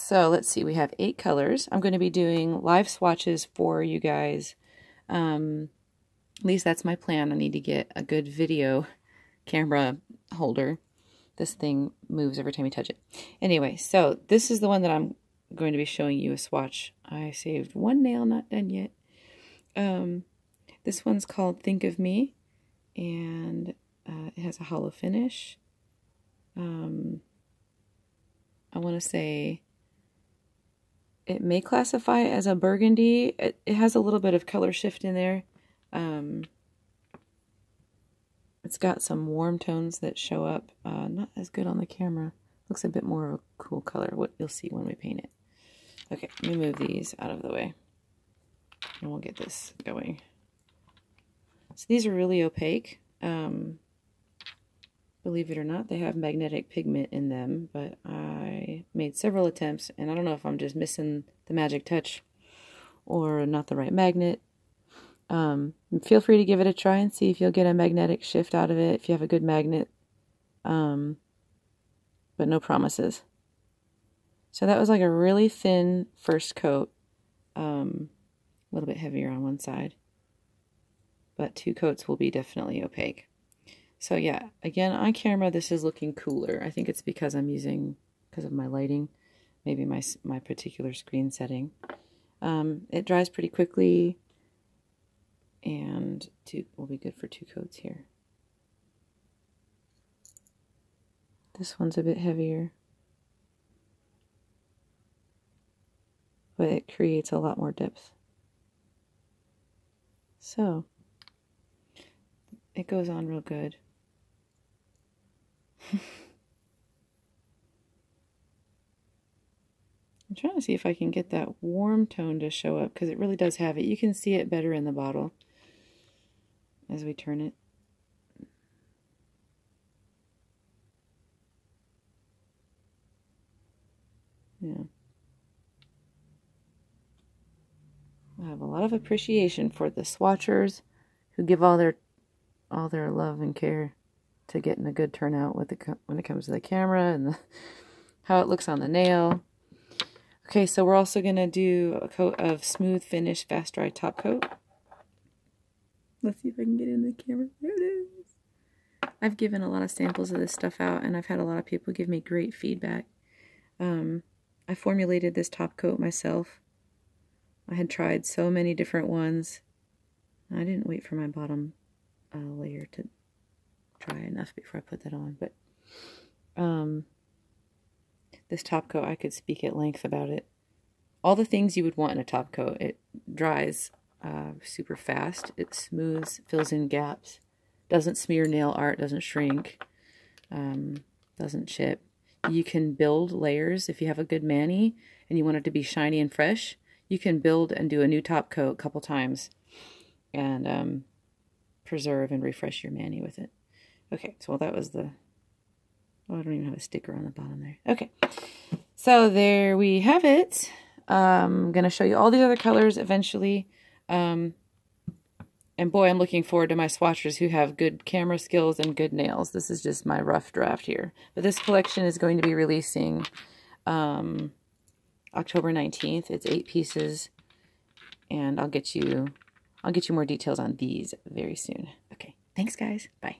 So let's see, we have 8 colors. I'm going to be doing live swatches for you guys. At least that's my plan. I need to get a good video camera holder. This thing moves every time you touch it. Anyway, so this is the one that I'm going to be showing you a swatch. I saved one nail, not done yet. This one's called Think of Me, and it has a hollow finish. I want to say it may classify as a burgundy. It has a little bit of color shift in there. It's got some warm tones that show up. Not as good on the camera. Looks a bit more of a cool color. What you'll see when we paint it. Okay, let me move these out of the way, and we'll get this going. So these are really opaque. Believe it or not, they have magnetic pigment in them, but I made several attempts, and I don't know if I'm just missing the magic touch or not the right magnet. Feel free to give it a try and see if you'll get a magnetic shift out of it if you have a good magnet, but no promises. So that was like a really thin first coat, a little bit heavier on one side, but 2 coats will be definitely opaque. So yeah, again, on camera, this is looking cooler. I think it's because I'm using, because of my lighting, maybe my particular screen setting. It dries pretty quickly, and will be good for 2 coats here. This one's a bit heavier, but it creates a lot more depth. So it goes on real good. I'm trying to see if I can get that warm tone to show up, because it really does have it. You can see it better in the bottle as we turn it. Yeah. I have a lot of appreciation for the swatchers who give all their love and care to getting a good turnout when it comes to the camera and how it looks on the nail. Okay, so we're also going to do a coat of smooth finish fast dry top coat. Let's see if I can get it in the camera. There it is. I've given a lot of samples of this stuff out, and I've had a lot of people give me great feedback. I formulated this top coat myself. I had tried so many different ones. I didn't wait for my bottom layer to dry enough before I put that on, but this top coat, I could speak at length about it. All the things you would want in a top coat. It dries super fast. It smooths, fills in gaps, doesn't smear nail art, doesn't shrink, doesn't chip. You can build layers. If you have a good mani and you want it to be shiny and fresh, you can build and do a new top coat a couple times and preserve and refresh your mani with it. Okay, so that was the... Oh, I don't even have a sticker on the bottom there. Okay, so there we have it. I'm going to show you all the other colors eventually. And boy, I'm looking forward to my swatchers who have good camera skills and good nails. This is just my rough draft here. But this collection is going to be releasing October 19th. It's 8 pieces. And I'll get you more details on these very soon. Okay, thanks guys. Bye.